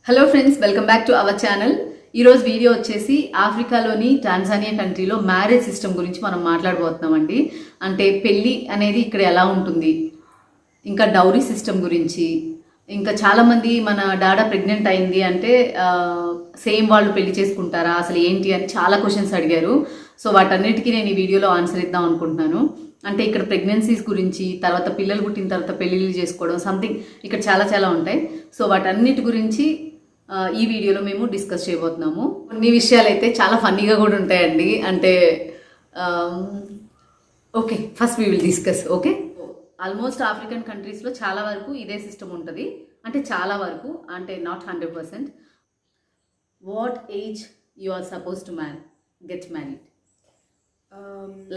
Hello friends, welcome back to our channel. ఈరోజు video వచ్చేసి ఆఫ్రికాలోని టాంజానియా కంట్రీలో మ్యారేజ్ సిస్టమ్ గురించి మనం మాట్లాడబోతున్నామండి. అంటే పెళ్ళి అనేది ఇక్కడ ఎలా ఉంటుంది, ఇంకా డౌరీ సిస్టమ్ గురించి, ఇంకా చాలామంది మన డాడా ప్రెగ్నెంట్ అయింది అంటే సేమ్ వాళ్ళు పెళ్లి చేసుకుంటారా, అసలు ఏంటి అని చాలా క్వశ్చన్స్ అడిగారు. సో వాటన్నిటికీ నేను ఈ వీడియోలో ఆన్సర్ ఇద్దాం అనుకుంటున్నాను. అంటే ఇక్కడ ప్రెగ్నెన్సీస్ గురించి, తర్వాత పిల్లలు పుట్టిన తర్వాత పెళ్ళిళ్ళు చేసుకోవడం, సంథింగ్ ఇక్కడ చాలా చాలా ఉంటాయి. సో వాటన్నిటి గురించి ఈ వీడియోలో మేము డిస్కస్ చేయబోతున్నాము. కొన్ని విషయాలు అయితే చాలా ఫన్నీగా కూడా ఉంటాయండి. అంటే okay, first we will discuss. Okay, almost African కంట్రీస్లో చాలా వరకు ఇదే సిస్టమ్ ఉంటుంది. అంటే చాలా వరకు, అంటే not 100%. What age you are suppose to get married?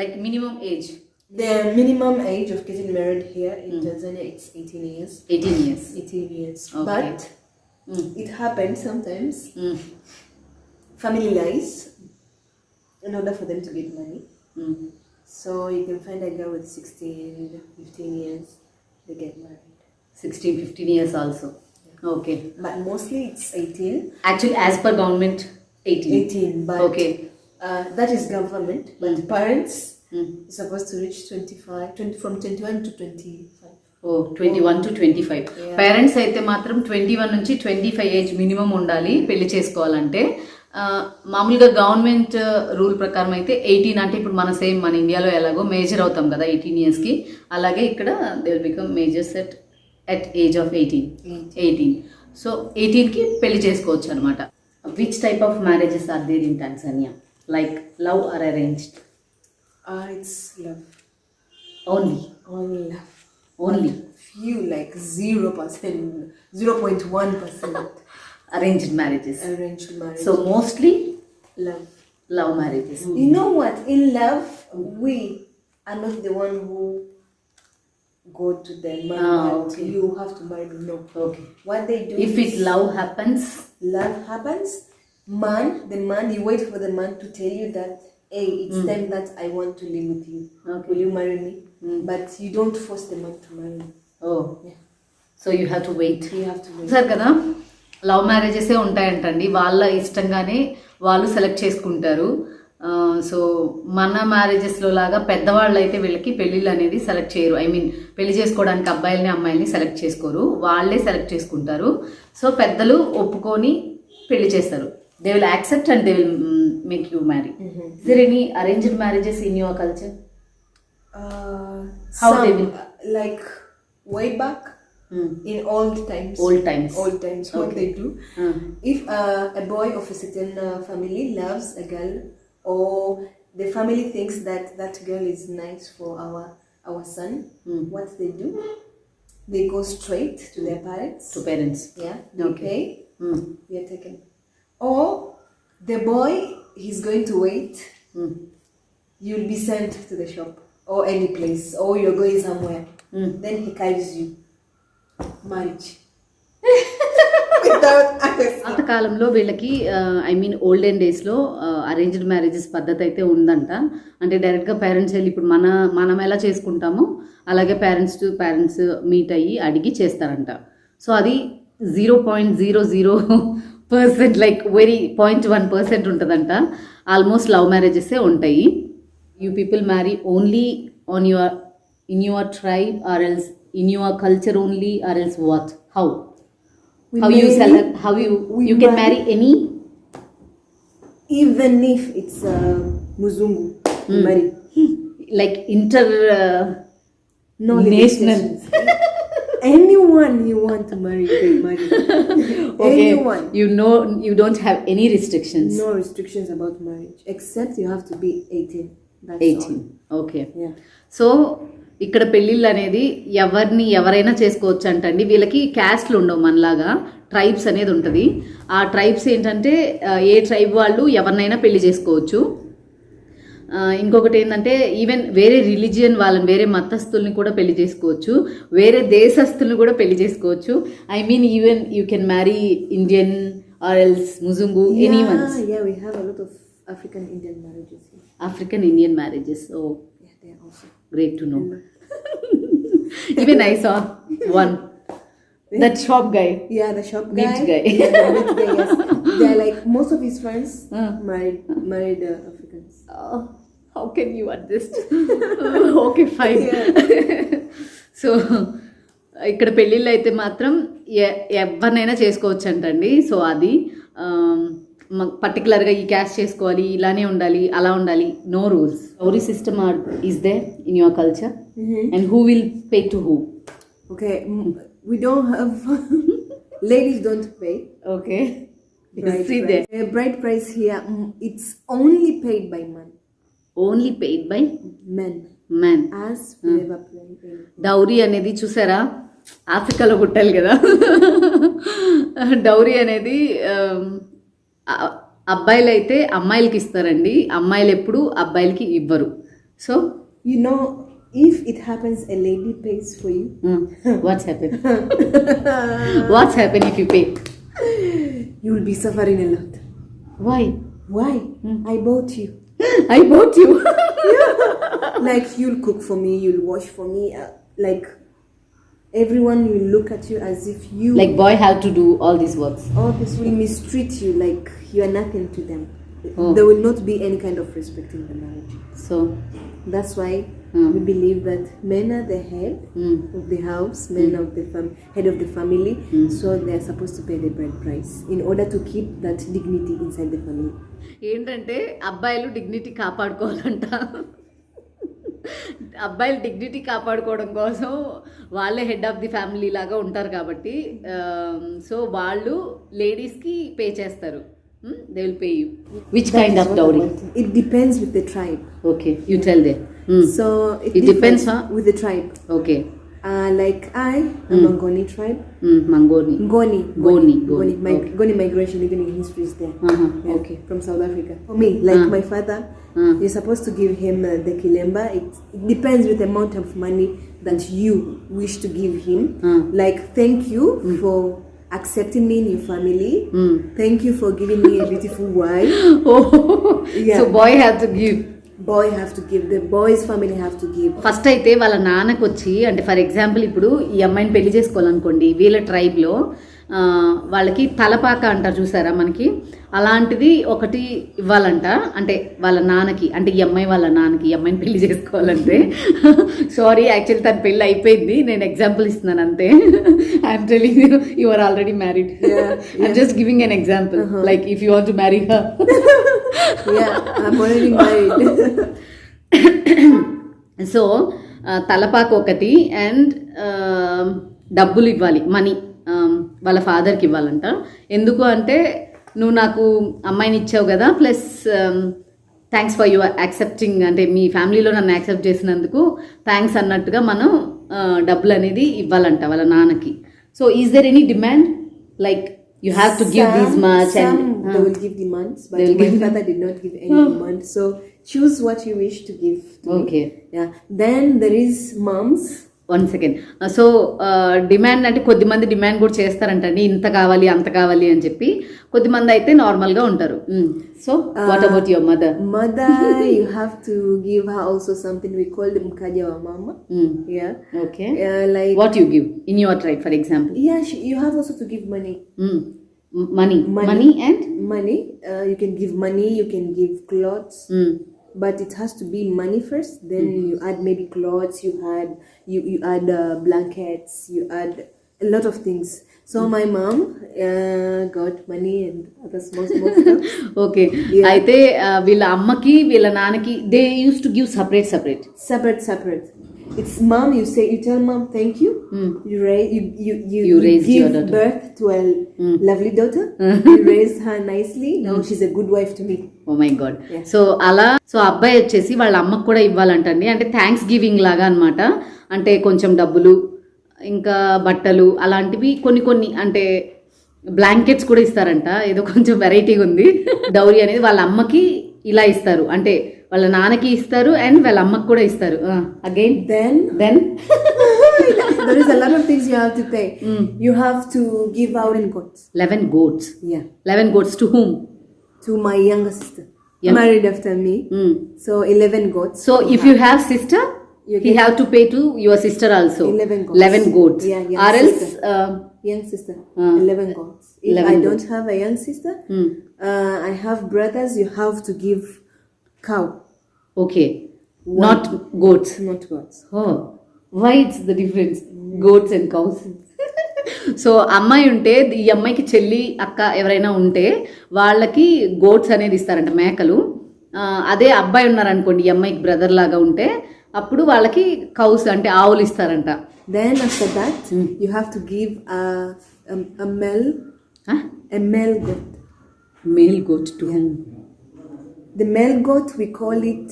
Like minimum age. The minimum age of getting married here in Tanzania, it's 18 years. 18 years. 18 years. Okay. But it happens sometimes. Family lies in order for them to get money. So you can find a girl with 16, 15 years, they get married. 16, 15 years also. Yeah. Okay. But mostly it's 18. Actually, as per government, 18. 18, but okay. That is government. But parents are supposed to reach 25, from 21 to 25. 21 to 25. Parents అయితే మాత్రం 21 నుంచి 25 age minimum ఉండాలి పెళ్లి చేసుకోవాలంటే. మామూలుగా government rule ప్రకారం అయితే 18, అంటే ఇప్పుడు మన ఇండియాలో ఎలాగో మేజర్ అవుతాం కదా 18 ఇయర్స్కి, అలాగే ఇక్కడ they will become majors at age of 18. So 18కి పెళ్లి చేసుకోవచ్చు అనమాట. Which type of marriages are there in Tanzania? Like love or arranged? It's love. Only Love. Only Few, like 0%, 0.1% arranged marriages. arranged marriage. So mostly love marriages. You know what? In love, we are not the one who go to the man. Okay. You have to marry me. No. Okay. What they do If it love happens, the man, you wait for the man to tell you that, hey, it's time that I want to live with you. Okay. Will you marry me? But you don't force the man to marry you. yeah. So you have to wait. You have to wait. Sir కదా, love మ్యారేజెసే ఉంటాయంటండి. వాళ్ళ ఇష్టంగానే వాళ్ళు select చేసుకుంటారు. So మన మ్యారేజెస్లో లాగా పెద్దవాళ్ళు అయితే వీళ్ళకి పెళ్ళిళ్ళు అనేది సెలెక్ట్ చేయరు. ఐ మీన్ పెళ్లి చేసుకోవడానికి అబ్బాయిలని అమ్మాయిల్ని సెలెక్ట్ చేసుకోరు, వాళ్ళే సెలెక్ట్ చేసుకుంటారు. సో పెద్దలు ఒప్పుకొని పెళ్లి చేస్తారు. They will accept and they will make you marry. Is there any arranged marriages in your culture? How they will, like way back in old times, what okay. they do, if a boy of a certain family loves a girl, or the family thinks that that girl is nice for our son, what they do, they go straight to their parents. Yeah, they okay. pay, we are taken. Or the boy, he's going to wait, you'll be sent to the shop or any place, or you're going somewhere, then he carries you. Marriage. పాతకాలంలో వీళ్ళకి I mean olden డేస్లో arranged marriages పద్ధతి అయితే ఉందంట. అంటే డైరెక్ట్గా parents వెళ్ళి ఇప్పుడు మనం ఎలా చేసుకుంటామో అలాగే పేరెంట్స్ టు పేరెంట్స్ మీట్ అయ్యి అడిగి చేస్తారంట. సో అది 0.00%, లైక్ వెరీ 0.1% ఉంటుందంట. ఆల్మోస్ట్ లవ్ మ్యారేజెసే ఉంటాయి. You people marry only in your tribe, or else in your culture only, or else what? How you select? How you can marry any? Even if it's Muzungu, marry. Like inter no national. Anyone you want to marry, you can marry. Okay. Anyone. You don't have any restrictions. No restrictions about marriage, except you have to be 18. That's 18. all. Okay. Yeah. So ఇక్కడ పెళ్ళిళ్ళు అనేది ఎవరైనా చేసుకోవచ్చు అంటండి. వీళ్ళకి క్యాస్ట్లు ఉండవు, మనలాగా tribes అనేది ఉంటుంది. ఆ ట్రైబ్స్ ఏంటంటే ఏ ట్రైబ్ వాళ్ళు ఎవరినైనా పెళ్లి చేసుకోవచ్చు. ఇంకొకటి ఏంటంటే ఈవెన్ వేరే రిలీజియన్ వాళ్ళని, వేరే మతస్థుల్ని కూడా పెళ్లి చేసుకోవచ్చు, వేరే దేశస్తుల్ని కూడా పెళ్లి చేసుకోవచ్చు. I mean even you can marry Indian or else mzungu, anyone. Yeah, we have a lot of African Indian marriages here. African Indian marriages. Oh, yeah, they are also great to know. Even I saw one. That shop guy. Yeah, the shop guy. Meat guy. Yeah, the meat guy, yes. They're like, most of his friends married Africans. How can you adjust? Okay, fine. So ఇక్కడ పెళ్ళిళ్ళు అయితే మాత్రం ఎవరినైనా చేసుకోవచ్చు అంటండి. So అది పర్టికులర్గా ఈ క్యాస్ట్ చేసుకోవాలి, ఇలానే ఉండాలి, అలా ఉండాలి, no rules. Dowry system is there in your culture and who will pay to who? Okay, we don't have ladies don't pay. Okay. See there. Bride price here, it's only paid by men. Only paid by men. As we never play. Dowry అనేది చూసారా, ఆఫ్రికాలో పుట్టాలి కదా. Dowry అనేది అబ్బాయిలు అయితే అమ్మాయిలకి ఇస్తారండి, అమ్మాయిలు ఎప్పుడు అబ్బాయిలకి ఇవ్వరు. So you know, if it happens a lady pays for you, what's happen? What's happen if you pay? You will be suffering a lot. Why? I bought you. I bought you. Like, you'll cook for me, you'll wash for me, like everyone will look at you as if you Like boy have to do all these works. all this will mistreat you like you are nothing to them. Oh. There will not be any kind of respect in the marriage. So That's why we believe that men are the head of the house, men of the head of the family, so they are supposed to pay the bride price in order to keep that dignity inside the family. ఏంటంటే అబ్బాయిలు dignity కాపాడుకోవాలంట. అబ్బాయిలు dignity కాపాడుకోవడం కోసం వాళ్ళే head of the family లాగా ఉంటారు కాబట్టి so వాళ్ళు లేడీస్కి పే చేస్తారు. They will pay you. Which kind of dowry? It depends with the tribe. Okay, you tell they. So It depends, huh? with the tribe. Okay. Like I am Ngoni tribe. మంగోని. Goni Goni. Goni migration, even in history is there. Yeah, Okay. from South Africa. For me, like my father, you're supposed to give him the kilemba. It depends with the amount of money that you wish to give him. Like, thank you for accepting me in your family. Thank you for giving me a beautiful wife. Oh, Yeah. so boy have to give. Boy have to give. The boy's family have to give. First అయితే వాళ్ళ నాన్నకు వచ్చి, అంటే for example ఇప్పుడు ఈ అమ్మాయిని పెళ్లి చేసుకోవాలనుకోండి, వీళ్ళ ట్రైబ్లో వాళ్ళకి తలపాక అంటారు చూసారా మనకి, అలాంటిది ఒకటి ఇవ్వాలంట. అంటే వాళ్ళ నాన్నకి, అంటే ఈ అమ్మాయి వాళ్ళ నాన్నకి ఈ అమ్మాయిని పెళ్లి చేసుకోవాలంటే. సారీ, యాక్చువల్లీ తన పెళ్ళి అయిపోయింది, నేను ఎగ్జాంపుల్ ఇస్తున్నాను అంతే. I'm telling you are already married. I'm just giving an example, like if you want to marry her. Yeah, I'm already married. So తలపాకు ఒకటి అండ్ డబ్బులు ఇవ్వాలి, మనీ వాళ్ళ ఫాదర్కి ఇవ్వాలంట. ఎందుకు అంటే, నువ్వు నాకు అమ్మాయిని ఇచ్చావు కదా, plus thanks for your accepting, అంటే మీ ఫ్యామిలీలో నన్ను యాక్సెప్ట్ చేసినందుకు థ్యాంక్స్ అన్నట్టుగా మనం డబ్బులు అనేది ఇవ్వాలంట వాళ్ళ నాన్నకి. So is there any demand like you have to give this much? Some and they will give demands, but my father did not give any demand. So choose what you wish to give to me. Okay. Yeah. Then there is moms. 1 second. So demand అంటే కొద్దిమంది demand కూడా చేస్తారంటండి, ఇంత కావాలి అంత కావాలి అని చెప్పి. కొద్దిమంది అయితే నార్మల్గా ఉంటారు. So what about your mother? Mother, you have to give her also something we call the mkaja wa mama. Yeah. Okay. Like What you give in your tribe, for example? yeah, you have also to give money. Money and money. You can give money. You can give clothes. But it has to be money first. Then you add maybe clothes. You add blankets. You add a lot of things. So my mom got money and other small stuff. Okay. అయితే వీళ్ళ అమ్మకి వీళ్ళ నాన్నకి they use to give separate. It's mom. You tell mom thank you. You raised give your daughter. birth to a lovely daughter. You raised her nicely. Now she's a good wife to me. Oh my god. So అలా అబ్బాయి వచ్చేసి వాళ్ళ అమ్మకు కూడా ఇవ్వాలంటండి, అంటే thanks giving లాగా అనమాట. అంటే కొంచెం డబ్బులు, ఇంకా బట్టలు, అలాంటివి కొన్ని అంటే బ్లాంకెట్స్ కూడా ఇస్తారంట. ఏదో కొంచెం వెరైటీగా ఉంది. డౌరీ అనేది వాళ్ళ అమ్మకి ఇలా ఇస్తారు, అంటే వాళ్ళ నాన్నకి ఇస్తారు అండ్ వాళ్ళ అమ్మకి కూడా ఇస్తారు. Again Then there is a lot of things you have to pay. You have to give out 11 goats. Yeah. 11 goats to whom? To my younger sister. Married after me. So 11 goats. So if you have sister, he have to pay to your sister also. 11 goats. 11 goats. Yeah, Or else Young sister. Ah. 11 goats. If 11 I goats. don't have a young sister, I have brothers. You have to give cow, okay not goats. not goats. Oh, why it's the difference? Goats and cows. So అమ్మాయి ఉంటే ఈ అమ్మాయికి చెల్లి అక్క ఎవరైనా ఉంటే వాళ్ళకి goats అనేది ఇస్తారంట, మేకలు. అదే అబ్బాయి ఉన్నారనుకోండి, ఈ అమ్మాయికి బ్రదర్ లాగా ఉంటే అప్పుడు వాళ్ళకి కౌస్ అంటే ఆవులు ఇస్తారంట. Then after that, you have to give a male goat. Male got to The male goat, we call it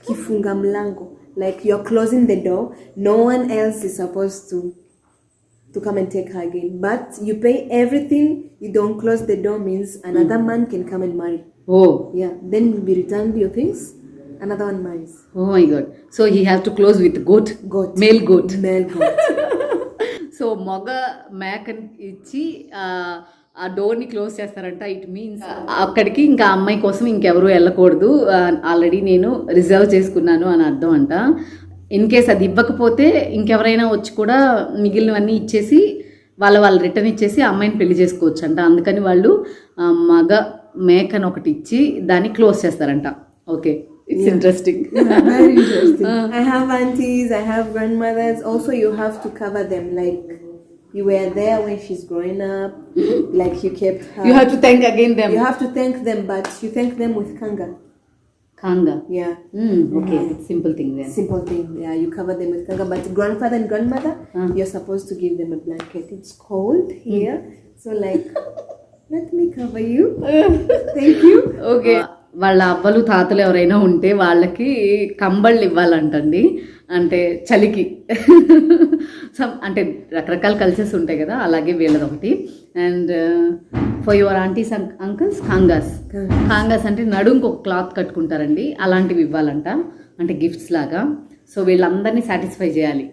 kifunga mlango. Like you're closing the door, no one else is supposed to come and take her again. But you pay everything. You don't close the door means another man can come and marry. Oh Yeah. Then you'll be returned your things. Another one marries. Oh my god. So he have to close with goat, Goat. Male goat. Male goat. So మగ మేకని ఇచ్చి ఆ డోర్ని క్లోజ్ చేస్తారంట. It means అక్కడికి ఇంకా అమ్మాయి కోసం ఇంకెవరు వెళ్ళకూడదు, ఆల్రెడీ నేను రిజర్వ్ చేసుకున్నాను అని అర్థం అంట. ఇన్ కేస్ అది ఇవ్వకపోతే ఇంకెవరైనా వచ్చి కూడా మిగిలినవన్నీ ఇచ్చేసి వాళ్ళు రిటర్న్ ఇచ్చేసి అమ్మాయిని పెళ్లి చేసుకోవచ్చు అంట. అందుకని వాళ్ళు మగ మేకను ఒకటి ఇచ్చి దాన్ని క్లోజ్ చేస్తారంట. Okay, it's interesting. Very interesting. I have aunties, I have grandmothers. Also, you have to cover them. Like you were there when she's growing up. Like you kept her. You have to thank again them. You have to thank them, but you thank them with kanga. Kanga. Yeah. Okay, it's simple thing then. Simple thing. Yeah, you cover them with kanga. But grandfather and grandmother, you're supposed to give them a blanket. It's cold here, so like, let me cover you. Thank you. Okay, వాళ్ళ అవ్వలు తాతలు ఎవరైనా ఉంటే వాళ్ళకి కంబళ్ళు ఇవ్వాలంటండి. అంటే చలికి అంటే రకరకాల cultures ఉంటాయి కదా, అలాగే వీళ్ళది ఒకటి. And for your aunties uncles kangas అంటే నడుంకి ఒక క్లాత్ కట్టుకుంటారండి, అలాంటివి ఇవ్వాలంట, అంటే గిఫ్ట్స్ లాగా. సో వీళ్ళందరినీ సాటిస్ఫై చేయాలి.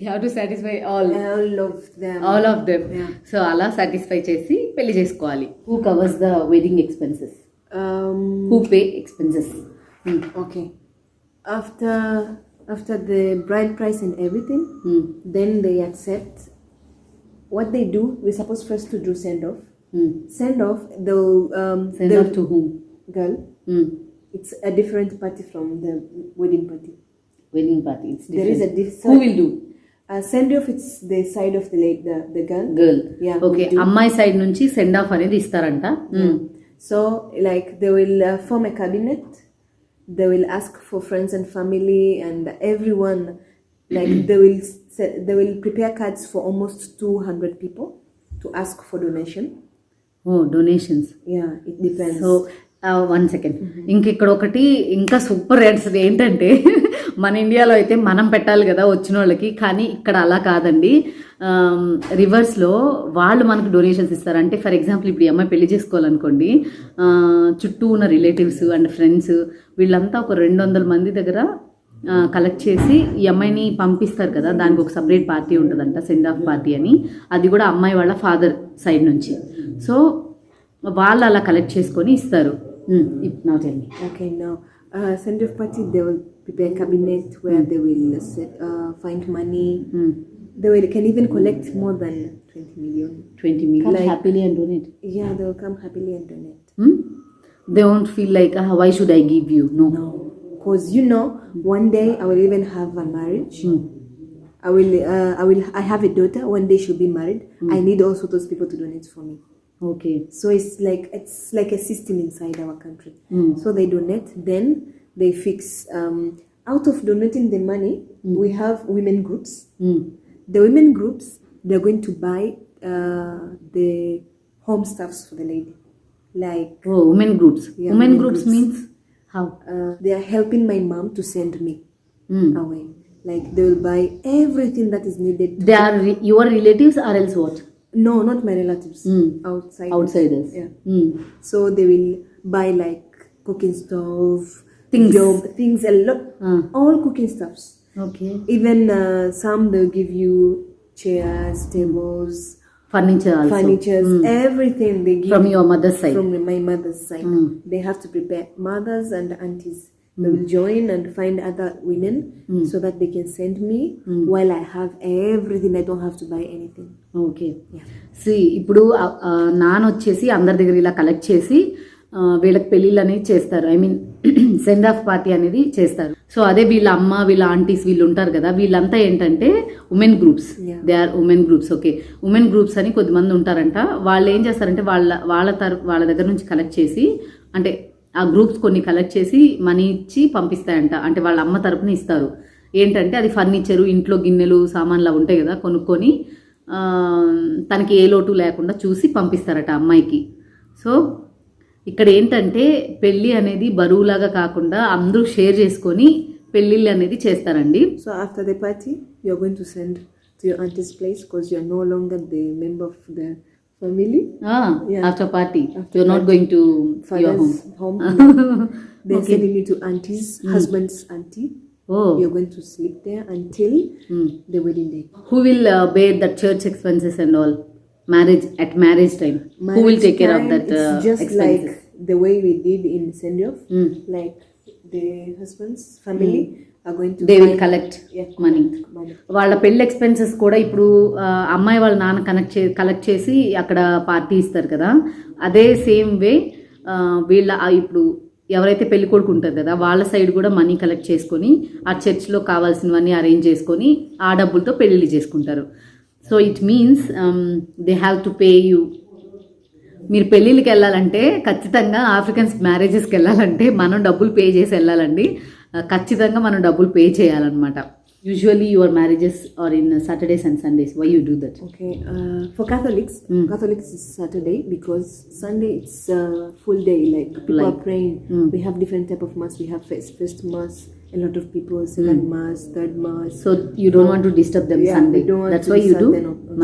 You have to satisfy all of them. So అలా సాటిస్ఫై చేసి పెళ్లి చేసుకోవాలి. Who covers the wedding expenses? Who pay expenses? Okay. After the bride price and everything, then they accept. What they do, we're supposed first to do send off. Send off. Send off to whom? Girl. It's a different party from the wedding party. Wedding party. It's different. There is a different. Who will do? Send off. It's the side of the girl. Girl. Yeah. Okay. అమ్మాయి side నుంచి send off అనేది ఇస్తారంట. So, like, they will form a cabinet. They will ask for friends and family and everyone. Like, they will prepare cards for almost 200 people to ask for donation. Oh, donations. Yeah, it depends. So, 1 second. ఇంకిక్కడ ఒకటి ఇంకా super rates ఏంటంటే, మన ఇండియాలో అయితే మనం పెట్టాలి కదా వచ్చిన వాళ్ళకి, కానీ ఇక్కడ అలా కాదండి. రివర్స్లో వాళ్ళు మనకు డొనేషన్స్ ఇస్తారు. అంటే ఫర్ ఎగ్జాంపుల్ ఇప్పుడు ఈ అమ్మాయి పెళ్లి చేసుకోవాలనుకోండి, చుట్టూ ఉన్న రిలేటివ్స్ అండ్ ఫ్రెండ్స్ వీళ్ళంతా ఒక 200 మంది దగ్గర కలెక్ట్ చేసి ఈ అమ్మాయిని పంపిస్తారు కదా, దానికి ఒక సపరేట్ పార్టీ ఉంటుందంట, సెండ్ ఆఫ్ పార్టీ అని. అది కూడా అమ్మాయి వాళ్ళ ఫాదర్ సైడ్ నుంచి. సో వాళ్ళు అలా కలెక్ట్ చేసుకొని ఇస్తారు. Now tell me. Okay, now send off party, they will prepare a cabinet where they will find money. They can even collect more than 20 million. 20 million. Come happily and donate. Yeah, they will come happily and donate. They won't feel like, why should I give you? No. Because one day I will even have a marriage. I have a daughter. One day she'll be married. I need also those people to donate for me. Okay. So it's like a system inside our country. So they donate, then they fix. Out of donating the money, we have women groups. The women groups, they're going to buy the home stuffs for the lady. Like women groups. Yeah, women groups means how? They are helping my mom to send me away. Like they will buy everything that is needed. They are your relatives or else what? No, not my relatives. Outsiders. Yeah. So they will buy like cooking stove, things a lot, all cooking stuffs. Okay. Even some they'll give you chairs, tables, furnitures, everything they give from your mother's side. From my mother's side, they have to prepare. Mothers and aunties, They will join and find other women so that they can send me while I have everything. I don't have to buy anything. Okay ఇప్పుడు నాన్న వచ్చేసి అందరి దగ్గర ఇలా collect చేసి వీళ్ళకి పెళ్ళిళ్ళు అనేది చేస్తారు. I mean send off party అనేది చేస్తారు. సో అదే వీళ్ళ అమ్మ వీళ్ళ ఆంటీస్ వీళ్ళు ఉంటారు కదా, వీళ్ళంతా ఏంటంటే women groups. They are women groups. Okay, women groups అని కొద్దిమంది ఉంటారంట. వాళ్ళు ఏం చేస్తారంటే వాళ్ళ దగ్గర నుంచి కలెక్ట్ చేసి, అంటే ఆ గ్రూప్స్ కొన్ని కలెక్ట్ చేసి మనీ ఇచ్చి పంపిస్తాయంట. అంటే వాళ్ళ అమ్మ తరపున ఇస్తారు. ఏంటంటే అది ఫర్నిచరు, ఇంట్లో గిన్నెలు సామాన్లు అవి ఉంటాయి కదా, కొనుక్కొని తనకి ఏ లోటు లేకుండా చూసి పంపిస్తారట అమ్మాయికి. సో ఇక్కడ ఏంటంటే పెళ్ళి అనేది బరువులాగా కాకుండా అందరూ షేర్ చేసుకొని పెళ్ళిళ్ళు అనేది చేస్తారండి. So after the party, you're going to send to your auntie's place because you're no longer the member of the family. After party, you're not going to your home. They're sending you to auntie's husband's auntie. You're going to sleep there until the wedding day. Who will bear the church expenses and all? At marriage time. Who will take care of that it's just expenses? like the way we did in send-off. Like the husband's family are going to they will collect money. వాళ్ళ పెళ్లి expenses కూడా ఇప్పుడు అమ్మాయి వాళ్ళ నాన్న collect చేసి అక్కడ party ఇస్తారు కదా, అదే సేమ్ వే వీళ్ళ ఇప్పుడు ఎవరైతే పెళ్లి కొడుకు ఉంటారు కదా వాళ్ళ సైడ్ కూడా మనీ కలెక్ట్ చేసుకొని ఆ చర్చ్లో కావాల్సినవన్నీ అరేంజ్ చేసుకొని ఆ డబ్బులతో పెళ్లిళ్ళు చేసుకుంటారు. So it means they have to pay you. మీరు పెళ్ళిళ్ళకి వెళ్ళాలంటే ఖచ్చితంగా ఆఫ్రికన్స్ మ్యారేజెస్కి వెళ్ళాలంటే మనం డబ్బులు పే చేసి వెళ్ళాలండి. ఖచ్చితంగా మనం డబ్బులు పే చేయాలన్నమాట. Usually your marriages are in Saturdays and Sundays. Why you do that? Okay, for Catholics, Catholics is Saturday because Sunday it's a full day. Like people are praying. We have different type of mass. We have first mass. A lot of people, second mass, third mass. So you don't want to disturb them Sunday. That's why you do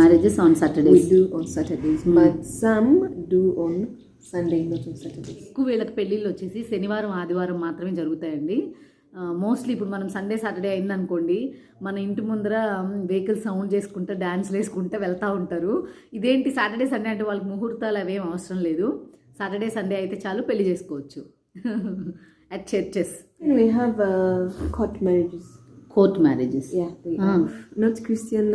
marriages on Saturdays. We do on Saturdays, but some do on Sunday, not on Saturdays. ఎక్కువ వీళ్ళకి పెళ్ళిళ్ళు వచ్చేసి శనివారం ఆదివారం మాత్రమే జరుగుతాయండి. Mostly ఇప్పుడు మనం సండే సాటర్డే అయిందనుకోండి, మన ఇంటి ముందర వెహికల్ సౌండ్ చేసుకుంటే డ్యాన్స్లు వేసుకుంటే వెళ్తూ ఉంటారు. ఇదేంటి సాటర్డే సండే అంటే వాళ్ళకి ముహూర్తాలు అవేం అవసరం లేదు. సాటర్డే సండే అయితే చాలు పెళ్లి చేసుకోవచ్చు. At churches we have court marriages. Court marriages. Yeah, we have not Christian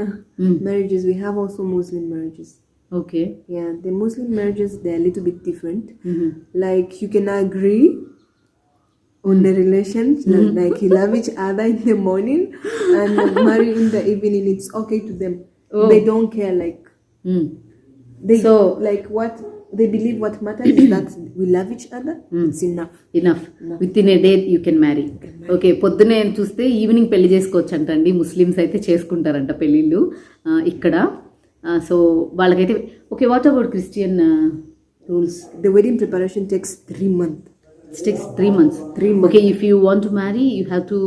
marriages. We have also Muslim marriages. Okay. Yeah, the Muslim marriages, they're a little bit different. Like you can agree on the relations, like you love each other in the morning and marry in the evening. It's okay to them. They don't care. Like they like what they believe. What matters is that we love each other. It's enough. Within a day you can marry. Okay, పొద్దునే చూస్తే evening పెళ్లి చేసుకోవచ్చు అంటండి. Muslims అయితే చేసుకుంటారంట పెళ్ళిళ్ళు ఇక్కడ. So వాళ్ళకైతే okay. What about Christian rules? The wedding preparation takes 3 months. It takes 3 months. 3 months. Okay, if you want to marry, you have to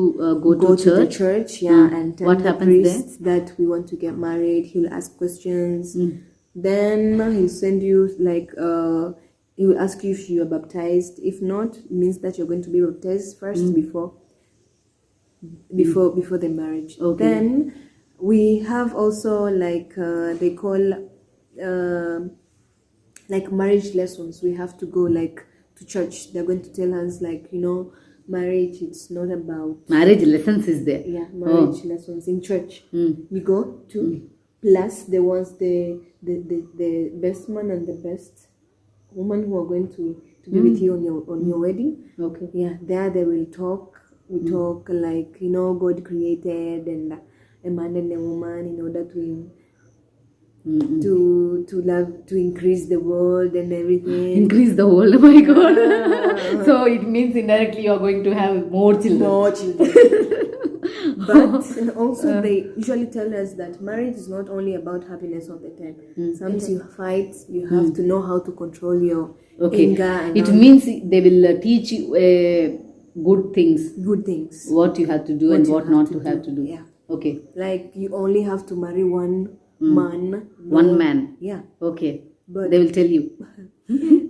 go to the church, and tell what the happens priest that we want to get married. He'll ask questions. Then he'll send you like he will ask you if you are baptized. If not, it means that you're going to be baptized first before the marriage. Okay. Then we have also like they call like marriage lessons. We have to go like to church. They're going to tell us like, you know, marriage, it's not about marriage lessons is there. Yeah, marriage lessons in church. We go to plus the ones the best man and the best woman who are going to be with you on your wedding. Okay. Yeah, there they will talk. We talk like, you know, God created and a man and a woman in order to love, to increase the world and everything. Increase the world, oh my God. So it means indirectly you are going to have more children. But also they usually tell us that marriage is not only about happiness all the time. Sometimes you fight, you have to know how to control your anger. And it means they will teach you good things. What you have to do and what not to have to do. Yeah. Okay. Like you only have to marry one man. One man. Yeah. Okay. But they will tell you.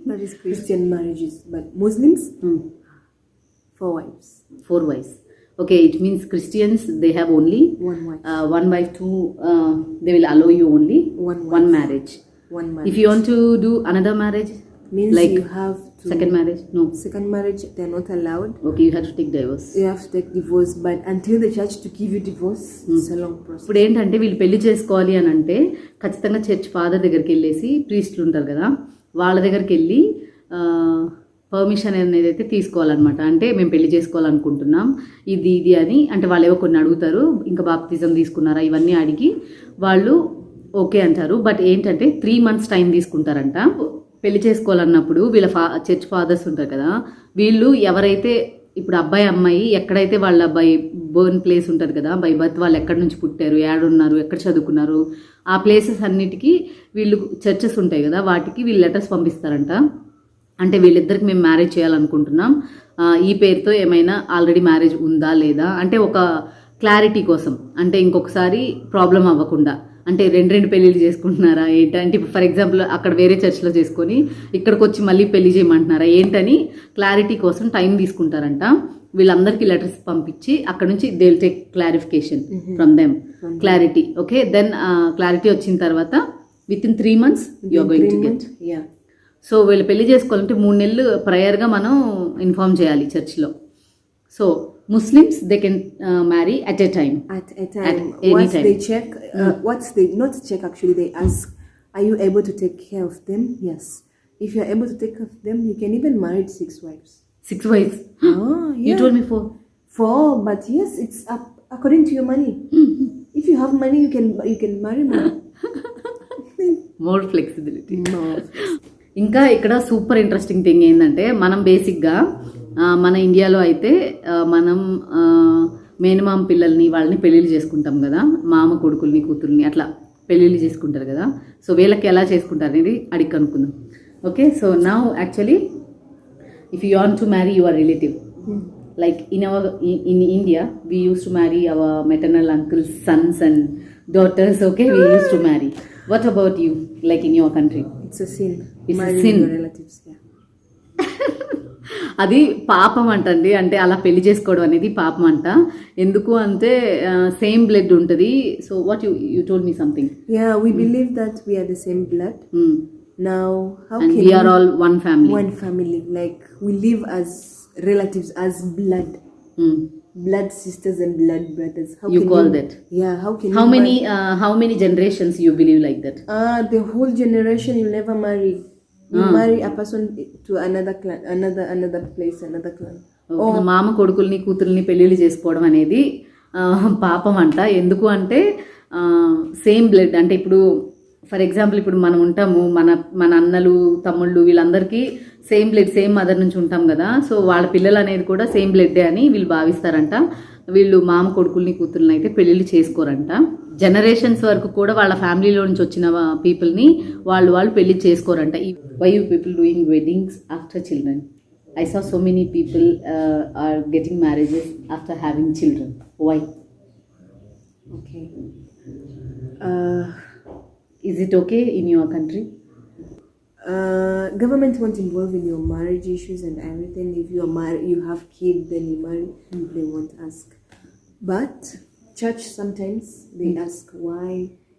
That is Christian marriages. But Muslims, 4 wives. 4 wives. Okay, it means Christians, they have only one wife. One wife, they will allow you only one marriage. One marriage. If you want to do another marriage, Means Like you have to. second marriage? No. Second marriage, they're not allowed. Okay, you have to take divorce. You have to take divorce, but until the church to give you divorce, it's a long process. ఇప్పుడు ఏంటంటే వీళ్ళు పెళ్లి చేసుకోవాలి అని అంటే ఖచ్చితంగా church father దగ్గరికి వెళ్ళేసి ప్రీస్టులు ఉంటారు కదా వాళ్ళ దగ్గరికి వెళ్ళి పర్మిషన్ అనేది అయితే తీసుకోవాలన్నమాట. అంటే మేము పెళ్లి చేసుకోవాలనుకుంటున్నాం ఇది అని అంటే వాళ్ళు ఏవో కొన్ని అడుగుతారు, ఇంకా బాప్తిజం తీసుకున్నారా ఇవన్నీ అడిగి వాళ్ళు ఓకే అంటారు. బట్ ఏంటంటే 3 months టైం తీసుకుంటారంట. పెళ్లి చేసుకోవాలన్నప్పుడు వీళ్ళ చర్చ్ ఫాదర్స్ ఉంటారు కదా వీళ్ళు ఎవరైతే ఇప్పుడు అబ్బాయి అమ్మాయి ఎక్కడైతే వాళ్ళ అబ్బాయి బర్న్ ప్లేస్ ఉంటుంది కదా బై బర్త్ వాళ్ళు ఎక్కడి నుంచి పుట్టారు, ఏడున్నారు, ఎక్కడ చదువుకున్నారు, ఆ ప్లేసెస్ అన్నిటికీ వీళ్ళు చర్చెస్ ఉంటాయి కదా వాటికి వీళ్ళు లెటర్స్ పంపిస్తారంట. అంటే వీళ్ళిద్దరికి మేము మ్యారేజ్ చేయాలనుకుంటున్నాం, ఈ పేరుతో ఏమైనా ఆల్రెడీ మ్యారేజ్ ఉందా లేదా అంటే ఒక క్లారిటీ కోసం, అంటే ఇంకొకసారి ప్రాబ్లం అవ్వకుండా. అంటే రెండు పెళ్ళిళ్ళు చేసుకుంటున్నారా ఏంటంటే ఫర్ ఎగ్జాంపుల్ అక్కడ వేరే చర్చ్లో చేసుకొని ఇక్కడికి వచ్చి మళ్ళీ పెళ్లి చేయమంటున్నారా ఏంటని క్లారిటీ కోసం టైం తీసుకుంటారంట. వీళ్ళందరికీ లెటర్స్ పంపించి అక్కడ నుంచి they will take clarification from them, clarity. Okay, then clarity వచ్చిన తర్వాత within 3 months you are going to get. So వీళ్ళు పెళ్లి చేసుకోవాలంటే 3 నెలలు ప్రయర్గా మనం ఇన్ఫార్మ్ చేయాలి చర్చ్లో. So Muslims, they can marry at a time. At a time. At any once time. they check, once they not check actually, they ask, "Are you able to take care of them?" Yes. If you are able to take care of them, you can even marry 6 wives. 6 wives. Oh, yeah. You told me 4. 4, but yes, it's up according to your money. If you have money, you can marry more. More flexibility. More. ఇంకా ఇక్కడ super interesting thing ఏంటంటే మనం బేసిక్గా మన ఇండియాలో అయితే మనం మేనమామ పిల్లల్ని వాళ్ళని పెళ్ళిళ్ళు చేసుకుంటాం కదా, మామ కొడుకుల్ని కూతుర్ని అట్లా పెళ్ళిళ్ళు చేసుకుంటారు కదా. సో వీళ్ళకి ఎలా చేసుకుంటారు అనేది అడిగి కనుక్కుందాం. Okay, so now actually if you want to marry your relative like in India we used to marry our maternal uncles' sons and daughters. Okay, we used to marry. What about you, like in your country? It's a sin. It's a Marrying sin. your relatives. Yeah. అది పాపం అంటండి, అంటే అలా పెళ్లి చేసుకోవడం అనేది పాపం అంట. ఎందుకు అంటే సేమ్ బ్లడ్ ఉంటుంది. So what you told me something. Yeah, we believe that we are the same blood. Now, how and can we are all one family. One family, like we live as relatives, as blood. Blood sisters and blood brothers. How You can call that? Yeah, how can How many generations you believe like that? The whole generation you never marry. You marry a person to another clan, another place, another clan. మామ కొడుకుల్ని కూతుర్ని పెళ్ళిళ్ళు చేసుకోవడం అనేది పాపం అంట. ఎందుకు అంటే సేమ్ బ్లడ్ అంటే ఇప్పుడు ఫర్ ఎగ్జాంపుల్ ఇప్పుడు మనం ఉంటాము, మన అన్నలు తమ్ముళ్ళు వీళ్ళందరికీ సేమ్ బ్లడ్ సేమ్ మదర్ నుంచి ఉంటాం కదా. సో వాళ్ళ పిల్లలు అనేది కూడా సేమ్ బ్లడ్డే అని వీళ్ళు భావిస్తారంట. వీళ్ళు మామ కొడుకుల్ని కూతుర్ని అయితే పెళ్ళిళ్ళు చేసుకోరంట. జనరేషన్స్ వరకు కూడా వాళ్ళ ఫ్యామిలీలో నుంచి వచ్చిన పీపుల్ని వాళ్ళు పెళ్లి చేసుకోరంట. Why you people doing weddings after children? I saw so many people are getting marriages after having children. Why? Okay. Is it okay in your country? Government won't involve in your marriage issues and everything. If you are married, you have kids, then you marry, they won't ask. But church sometimes they ask, why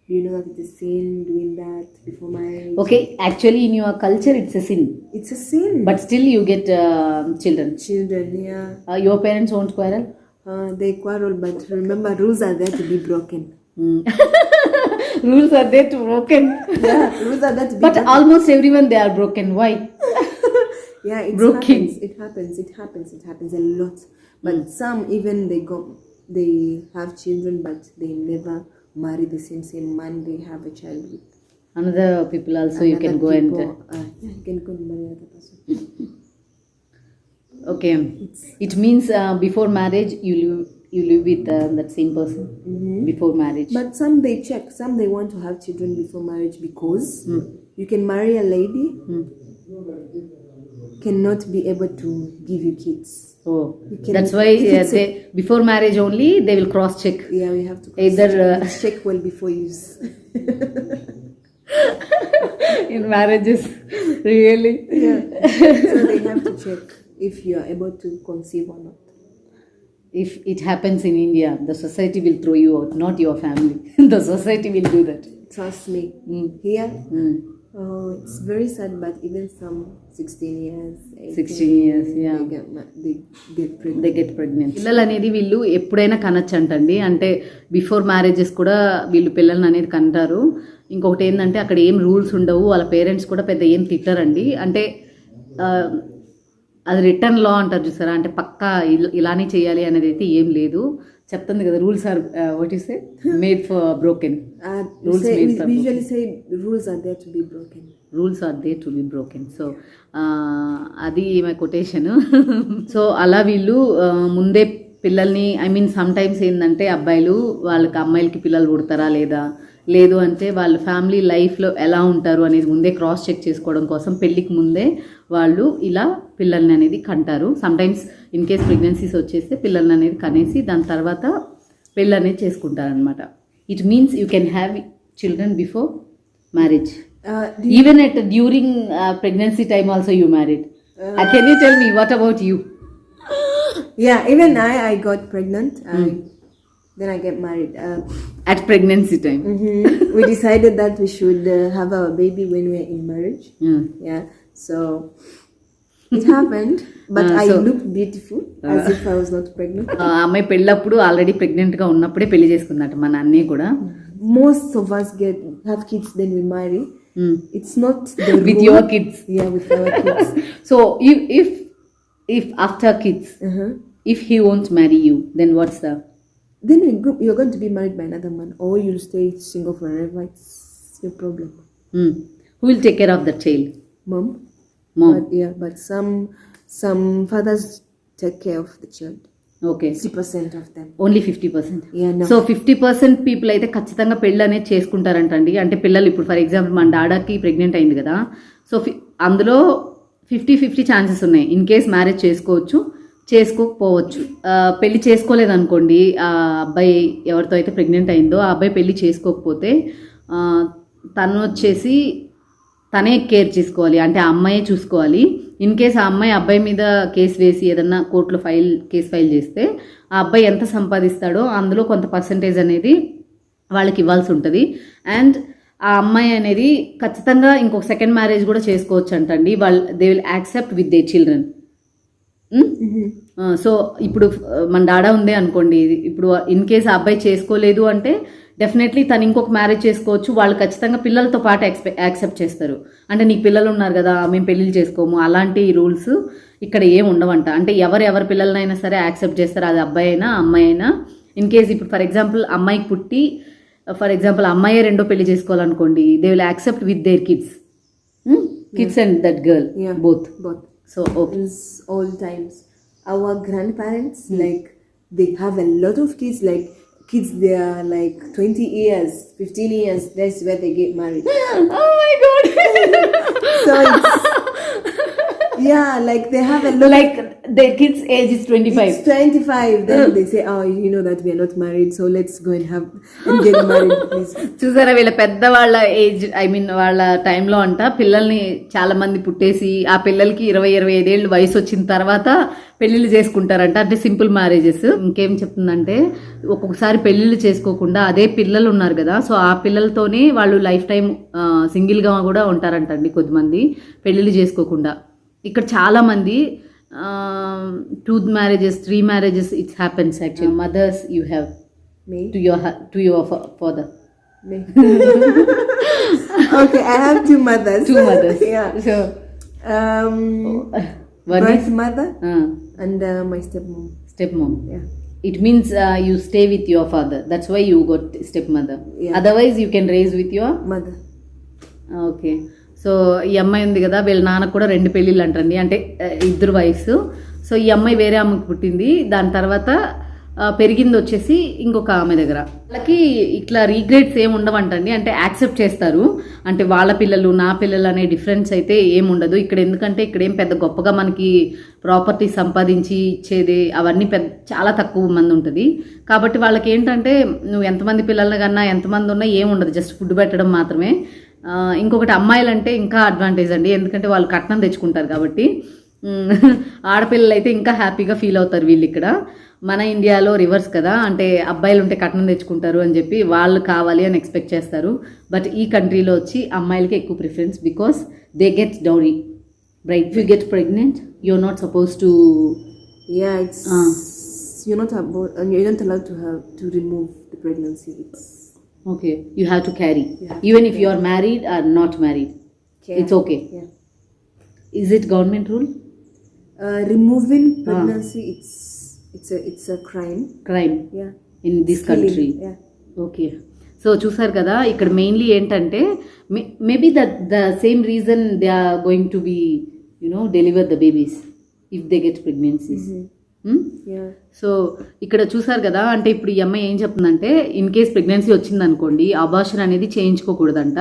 do you know that it's a sin doing that before marriage? Okay, actually in your culture it's a sin. It's a sin. But still you get children. Children, yeah. Your parents won't quarrel? They quarrel, but remember rules are there to be broken. Rules are there to broken. Yeah, rules are there to be but broken. almost everyone they are broken. Why? Yeah, it broken. happens a lot. But some even they have children, but they never marry the same man they have a child with. Another people also you can go and yeah, you can go and marry another person. Okay, it means before marriage you live with that same person before marriage. But some they check, some they want to have children before marriage because you can marry a lady cannot be able to give you kids. Oh, that's why they before marriage only they will cross check. Yeah, we have to either check well before use. In marriages, really. Yeah, so they have to check if you are able to conceive or not. If it happens in India, the society will throw you out, not your family. The society will do that. Trust me. Here, Oh, it's very sad, but even some 16 years, 16 years, yeah. they get pregnant. They get pregnant. పిల్లలు అనేది వీళ్ళు ఎప్పుడైనా కనొచ్చు అంటండి. అంటే before marriages కూడా వీళ్ళు పిల్లల్ని అనేది కంటారు. ఇంకొకటి ఏంటంటే అక్కడ ఏం రూల్స్ ఉండవు, వాళ్ళ పేరెంట్స్ కూడా పెద్ద ఏం తిట్టరండి. అంటే అది రిటర్న్ లా అంటారు చూసారా, అంటే పక్కా ఇలానే చేయాలి అనేది అయితే ఏం లేదు. చెప్తుంది కదా, rules are what you say made for broken. We usually say rules are there to be broken. Rules are they to be broken. So అది మై కొటేషన్. సో అలా వీళ్ళు ముందే పిల్లల్ని, ఐ మీన్ సమ్ టైమ్స్ ఏంటంటే అబ్బాయిలు వాళ్ళకి అమ్మాయిలకి పిల్లలు పుడతారా లేదా, లేదు అంటే వాళ్ళ ఫ్యామిలీ లైఫ్లో ఎలా ఉంటారు అనేది ముందే క్రాస్ చెక్ చేసుకోవడం కోసం పెళ్ళికి ముందే వాళ్ళు ఇలా పిల్లల్ని అనేది కంటారు. Sometimes in case pregnancies వచ్చేస్తే పిల్లల్ని అనేది కనేసి దాని తర్వాత పెళ్ళి అనేది చేసుకుంటారనమాట. It means you can have children before marriage. Even at during pregnancy time also you married. Can you tell me what about you? Yeah, even I got pregnant. Then I get married. At pregnancy time. We decided that we should have our baby when we're in marriage. Yeah. So it happened, but I looked beautiful as if I was not pregnant. అమ్మాయి పెళ్ళప్పుడు already ప్రెగ్నెంట్గా ఉన్నప్పుడే పెళ్లి చేసుకున్నట్టు మా అన్నీ కూడా. Most of us have kids, then we marry. It's not the with rule. your kids. Yeah, with our kids. So if after kids, if he won't marry you, then what's the? Then you're going to be married by another man, or you'll stay single forever. It's your problem. Who will take care of the child? Mom. But some fathers take care of the child. Okay. 50% of them. Only 50%. Yeah, no. So 50% people అయితే ఖచ్చితంగా పెళ్ళి అనేది చేసుకుంటారంటండి. అంటే పిల్లలు ఇప్పుడు for example మన డాడాకి pregnant అయింది కదా, సో అందులో 50-50 ఛాన్సెస్ ఉన్నాయి. ఇన్ కేస్ మ్యారేజ్ చేసుకోవచ్చు, చేసుకోకపోవచ్చు. పెళ్లి చేసుకోలేదు అనుకోండి, ఆ అబ్బాయి ఎవరితో అయితే ప్రెగ్నెంట్ అయిందో ఆ అబ్బాయి పెళ్లి చేసుకోకపోతే తను వచ్చేసి తనే కేర్ చేసుకోవాలి, అంటే ఆ అమ్మాయే చూసుకోవాలి. ఇన్ కేస్ ఆ అమ్మాయి అబ్బాయి మీద కేసు వేసి ఏదన్నా కోర్టులో కేసు ఫైల్ చేస్తే ఆ అబ్బాయి ఎంత సంపాదిస్తాడో అందులో కొంత పర్సంటేజ్ అనేది వాళ్ళకి ఇవ్వాల్సి ఉంటుంది. అండ్ ఆ అమ్మాయి అనేది ఖచ్చితంగా ఇంకొక సెకండ్ మ్యారేజ్ కూడా చేసుకోవచ్చు అంటండి. They will accept with they children. So ఇప్పుడు మన డాడా ఉందే అనుకోండి, ఇప్పుడు ఇన్ కేస్ ఆ అబ్బాయి చేసుకోలేదు అంటే డెఫినెట్లీ తను ఇంకొక మ్యారేజ్ చేసుకోవచ్చు. వాళ్ళు ఖచ్చితంగా పిల్లలతో పాటు యాక్సెప్ట్ చేస్తారు. అంటే నీకు పిల్లలు ఉన్నారు కదా, మేము పెళ్ళిళ్ళు చేసుకోము, అలాంటి రూల్స్ ఇక్కడ ఏం ఉండవంట. అంటే ఎవరి పిల్లలనైనా సరే యాక్సెప్ట్ చేస్తారు, అది అబ్బాయి అయినా అమ్మాయి అయినా. ఇన్ కేస్ ఇప్పుడు ఫర్ ఎగ్జాంపుల్ అమ్మాయికి పుట్టి ఫర్ ఎగ్జాంపుల్ అమ్మాయే రెండో పెళ్లి చేసుకోవాలనుకోండి, they will accept with their kids and that girl, both. So okay. All times our grandparents, like they have a lot of kids, like kids they are like 20 years, 15 years, that's where they get married. Oh my god. So it's, yeah, like they have a lot, like their kids age is 25. It's 25, then they say, oh, you know that we are not married, so let's go and get married, please. చూసారా, వీళ్ళ పెద్ద వాళ్ళ age, I mean వాళ్ళ టైంలో అంట పిల్లల్ని చాలా మంది పుట్టేసి ఆ పిల్లలకి 20-25 ఏళ్ళు వయసు వచ్చిన తర్వాత పెళ్ళిళ్ళు చేసుకుంటారంట. అంటే సింపుల్ మ్యారేజెస్. ఇంకేం చెప్తుందంటే ఒక్కొక్కసారి పెళ్ళిళ్ళు చేసుకోకుండా అదే పిల్లలు ఉన్నారు కదా, సో ఆ పిల్లలతోనే వాళ్ళు లైఫ్ టైం సింగిల్గా కూడా ఉంటారంటండి కొద్దిమంది పెళ్ళిళ్ళు చేసుకోకుండా. ఇక్కడ చాలా మంది 2 marriages, 3 marriages, it happens actually. Mothers you have Me? to your father. Me. Okay, I have 2 mothers. 2 mothers. Yeah. So birth mother and my stepmom. Yeah. It means you stay with your father, that's why you got stepmother. Yeah. Otherwise you can raise with your mother. Okay. So ఈ అమ్మాయి ఉంది కదా, వీళ్ళ నాన్నకు కూడా 2 పెళ్ళిళ్ళు అంటండి, అంటే 2 వయసు. సో ఈ అమ్మాయి వేరే అమ్మకి పుట్టింది, దాని తర్వాత పెరిగింది వచ్చేసి ఇంకొక ఆమె దగ్గర. వాళ్ళకి ఇట్లా రీగ్రెట్స్ ఏమి ఉండవంటండి, అంటే యాక్సెప్ట్ చేస్తారు. అంటే వాళ్ళ పిల్లలు నా పిల్లలు అనే డిఫరెన్స్ అయితే ఏముండదు ఇక్కడ. ఎందుకంటే ఇక్కడ ఏం పెద్ద గొప్పగా మనకి ప్రాపర్టీ సంపాదించి ఇచ్చేది అవన్నీ చాలా తక్కువ మంది ఉంటుంది. కాబట్టి వాళ్ళకి ఏంటంటే నువ్వు ఎంతమంది పిల్లల్ని కన్నా ఎంతమంది ఉన్నా ఏముండదు, జస్ట్ ఫుడ్ పెట్టడం మాత్రమే. ఇంకొకటి అమ్మాయిలు అంటే ఇంకా అడ్వాంటేజ్ అండి, ఎందుకంటే వాళ్ళు కట్నం తెచ్చుకుంటారు కాబట్టి. ఆడపిల్లలు అయితే ఇంకా హ్యాపీగా ఫీల్ అవుతారు వీళ్ళు ఇక్కడ. మన ఇండియాలో రివర్స్ కదా, అంటే అబ్బాయిలు ఉంటే కట్నం తెచ్చుకుంటారు అని చెప్పి వాళ్ళు కావాలి అని ఎక్స్పెక్ట్ చేస్తారు. బట్ ఈ కంట్రీలో వచ్చి అమ్మాయిలకి ఎక్కువ preference, because they get dowry. Right, if you get pregnant you're not suppose to, Yeah, it's you're not allowed to remove the pregnancy. It's okay, you have to carry You have even if you are married or not married. It's okay. Yeah. Is it government rule? Removing pregnancy, it's a crime. Crime Yeah. in this Killing, country. Yeah. Okay, so చూసారు కదా, ఇక్కడ mainly ఏంటంటే maybe the same reason they are going to be deliver the babies if they get pregnancies. Yeah. So ఇక్కడ చూసారు కదా, అంటే ఇప్పుడు ఈ అమ్మాయి ఏం చెప్తుందంటే ఇన్ కేస్ ప్రెగ్నెన్సీ వచ్చిందనుకోండి, అబార్షన్ అనేది చేయించుకోకూడదంట,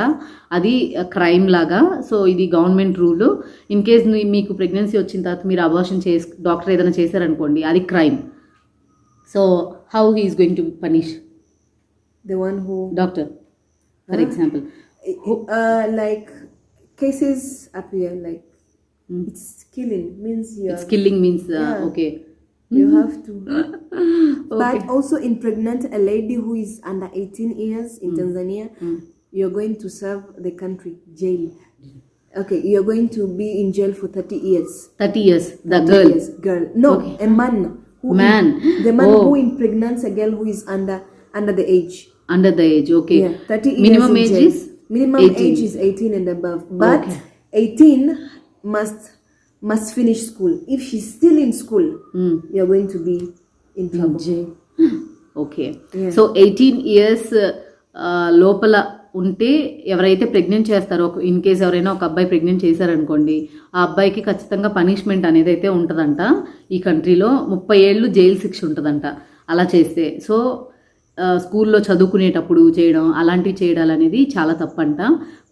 అది క్రైమ్ లాగా. సో ఇది గవర్నమెంట్ రూల్. ఇన్ కేస్ మీకు ప్రెగ్నెన్సీ వచ్చిన తర్వాత మీరు అబార్షన్ డాక్టర్ ఏదైనా చేశారనుకోండి, అది crime. So how he is going to punish The one who doctor for example? like cases appear like it's killing means it's killing means Yeah. Okay. you have to. But also in pregnant a lady who is under 18 years in Tanzania, you're going to serve the country jail. Okay, you're going to be in jail for 30 years. 30 years the 30 girl. years, girl. No, Okay. a man. Man. The man Oh. who impregnates a girl who is under the age. Under the age, okay. Yeah, 30 years. Minimum in age jail. is Minimum 18. age is 18 and above. But Okay. 18 must finish school. If she's still in school, you're going to be in trouble. Okay. Yeah. So 18 years లోపల ఉంటే ఎవరైతే pregnant చేస్తారో, in case ఎవరైనా ఒక అబ్బాయి pregnant చేశారనుకోండి, ఆ అబ్బాయికి ఖచ్చితంగా పనిష్మెంట్ అనేది అయితే ఉంటుందంట ఈ కంట్రీలో. 30 ఏళ్ళు జైలు శిక్ష ఉంటుందంట అలా చేస్తే. సో స్కూల్లో చదువుకునేటప్పుడు చేయడం, అలాంటివి చేయడాలు అనేది చాలా తప్పంట.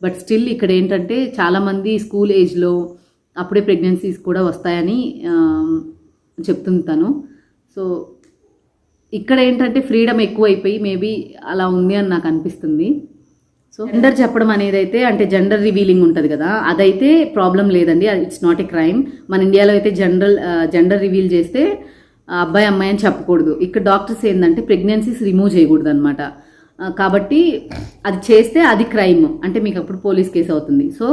బట్ స్టిల్ ఇక్కడ ఏంటంటే చాలామంది స్కూల్ ఏజ్లో అప్పుడే ప్రెగ్నెన్సీస్ కూడా వస్తాయని చెప్తుంటాను. సో ఇక్కడ ఏంటంటే ఫ్రీడమ్ ఎక్కువైపోయి మేబీ అలా ఉంది అని నాకు అనిపిస్తుంది. సో జెండర్ చెప్పడం అనేది అయితే, అంటే జెండర్ రివీలింగ్ ఉంటుంది కదా, అదైతే ప్రాబ్లం లేదండి, ఇట్స్ నాట్ ఏ క్రైమ్. మన ఇండియాలో అయితే జెండర్ రివీల్ చేస్తే అబ్బాయి అమ్మాయి అని చెప్పకూడదు. ఇక్కడ డాక్టర్స్ ఏంటంటే ప్రెగ్నెన్సీస్ రిమూవ్ చేయకూడదు అనమాట. కాబట్టి అది చేస్తే అది క్రైమ్, అంటే మీకు అప్పుడు పోలీస్ కేసు అవుతుంది. సో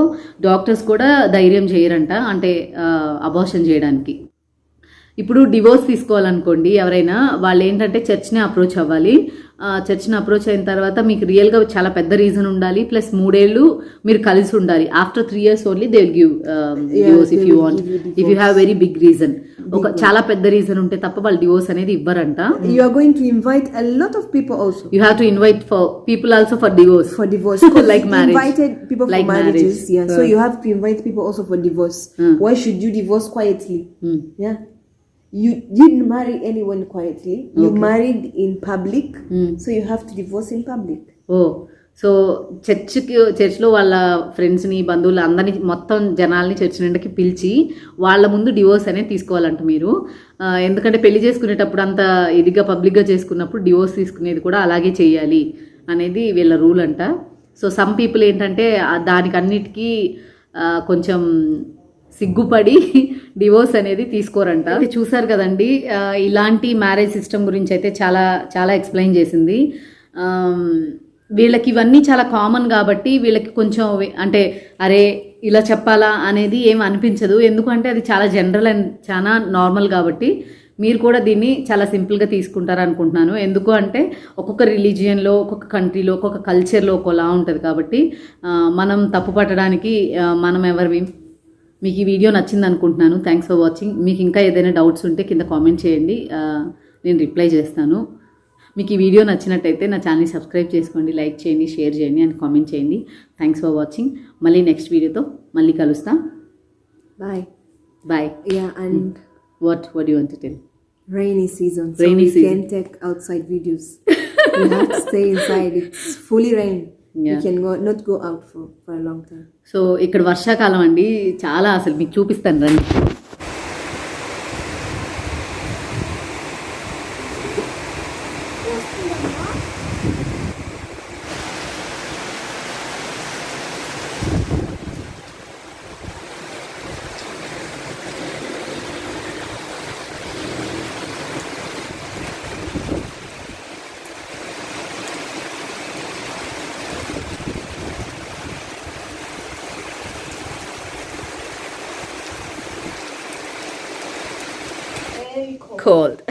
డాక్టర్స్ కూడా ధైర్యం చేయరంట, అంటే అబార్షన్ చేయడానికి. ఇప్పుడు డివోర్స్ తీసుకోవాలనుకోండి ఎవరైనా, వాళ్ళు ఏంటంటే చర్చ్ని అప్రోచ్ అవ్వాలి. చర్చ్ని అప్రోచ్ అయిన తర్వాత మీకు రియల్గా చాలా పెద్ద రీజన్ ఉండాలి, ప్లస్ 3 ఏళ్ళు మీరు కలిసి ఉండాలి. After 3 years only they will give divorce if you want, if you have very big reason. ఒక చాలా పెద్ద రీజన్ ఉంటే తప్ప వాళ్ళు డివోర్స్ అనేది ఇవ్వరంట. You are going to invite a lot of people also. You have to invite for people also for divorce. For divorce. 'Cause Like you marriage. invited people Like for marriages. marriage. Yeah. So you have to invite people also for divorce. Why should you divorce quietly? Yeah. You didn't marry anyone quietly. You married in public. So you have to divorce in public. Oh, so చర్చ్లో వాళ్ళ ఫ్రెండ్స్ని, బంధువులు అందరినీ, మొత్తం జనాల్ని church నిండకి పిలిచి వాళ్ళ ముందు డివోర్స్ అనేది తీసుకోవాలంట మీరు. ఎందుకంటే పెళ్లి చేసుకునేటప్పుడు అంత ఇదిగా పబ్లిక్గా చేసుకున్నప్పుడు డివోర్స్ తీసుకునేది కూడా అలాగే చేయాలి అనేది వీళ్ళ రూల్ అంట. సో సమ్ పీపుల్ ఏంటంటే దానికి అన్నిటికీ కొంచెం సిగ్గుపడి డివోర్స్ అనేది తీసుకోరంట. చూసారు కదండి, ఇలాంటి మ్యారేజ్ సిస్టమ్ గురించి అయితే చాలా చాలా ఎక్స్ప్లెయిన్ చేసింది. వీళ్ళకి ఇవన్నీ చాలా కామన్ కాబట్టి వీళ్ళకి కొంచెం అంటే అరే ఇలా చెప్పాలా అనేది ఏం అనిపించదు, ఎందుకంటే అది చాలా జనరల్ అండ్ చాలా నార్మల్ కాబట్టి మీరు కూడా దీన్ని చాలా సింపుల్గా తీసుకుంటారు అనుకుంటున్నాను. ఎందుకు అంటే ఒక్కొక్క రిలీజియన్లో, ఒక్కొక్క కంట్రీలో, ఒక్కొక్క కల్చర్లో ఒకలా ఉంటుంది కాబట్టి మనం తప్పు పట్టడానికి మనం ఎవరివి. మీకు ఈ వీడియో నచ్చింది అనుకుంటున్నాను. Thanks for watching. మీకు ఇంకా ఏదైనా డౌట్స్ ఉంటే కింద కామెంట్ చేయండి, నేను రిప్లై చేస్తాను. మీకు ఈ వీడియో నచ్చినట్టయితే నా ఛానల్ని సబ్స్క్రైబ్ చేసుకోండి, లైక్ చేయండి, షేర్ చేయండి అండ్ కామెంట్ చేయండి. Thanks for watching. మళ్ళీ నెక్స్ట్ వీడియోతో మళ్ళీ కలుస్తాం. Bye. Bye. Yeah, and What do you want to tell? rainy season. So Rainy we season. can't take outside videos. We have to stay inside. It's fully rain. Yeah. We can not go out for a long time. So ఇక్కడ వర్షాకాలం అండి, చాలా అసలు మీకు చూపిస్తాను రండి. cold.